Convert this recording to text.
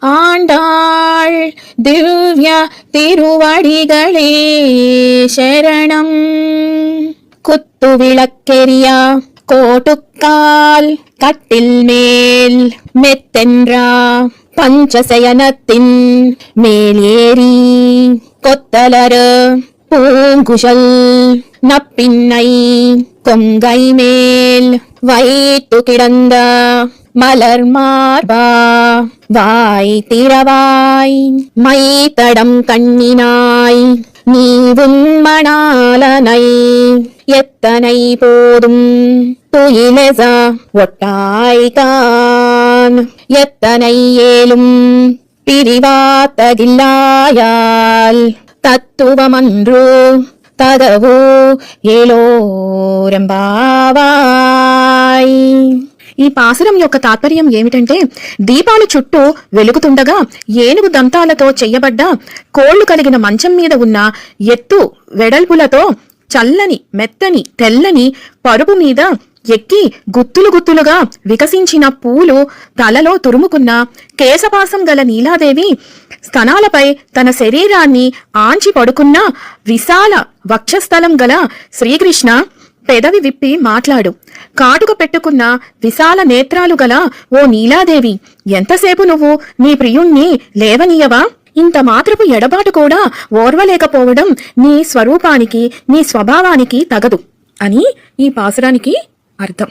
ஆண்டாள் திவ்ய திருவடிகளே சரணம். குத்து விளக்கெரியா கோட்டுக்கால் கட்டில் மேல் மெத்தென்றா பஞ்சசயனத்தின் மேல் ஏறி கொத்தலரு பூங்குழல் நப்பின்னை கொங்கை மேல் வைத்து கிடந்த மலர் மார்பா வாய் திறவாய் மைத்தடம் கண்ணினாய் நீ உன்மணாலனை எத்தனை போதும் துயிலெச ஒட்டாய்தான் எத்தனை ஏலும் பிரிவாத்தகில்லாயால் தத்துவமன்று తదవు ఏలోరంబావాయ్. ఈ పాసురం యొక్క తాత్పర్యం ఏమిటంటే, దీపాలు చుట్టూ వెలుగుతుండగా ఏనుగు దంతాలతో చెయ్యబడ్డ కోళ్లు కలిగిన మంచం మీద ఉన్న ఎత్తు వెడల్పులతో చల్లని మెత్తని తెల్లని పరుపు మీద ఎక్కి గుత్తులు గుత్తులుగా వికసించిన పూలు తలలో తురుముకున్న కేశపాసం గల నీలాదేవి స్తనాలపై తన శరీరాన్ని ఆంచి పడుకున్న విశాల వక్షస్థలం గల శ్రీకృష్ణ పెదవి విప్పి మాట్లాడు. కాటుక పెట్టుకున్న విశాల నేత్రాలు గల ఓ నీలాదేవి, ఎంతసేపు నువ్వు నీ ప్రియుణ్ణి లేవనీయవా? ఇంత మాత్రపు ఎడబాటు కూడా ఓర్వలేకపోవడం నీ స్వరూపానికి నీ స్వభావానికి తగదు అని ఈ పాసురానికి అర్థం.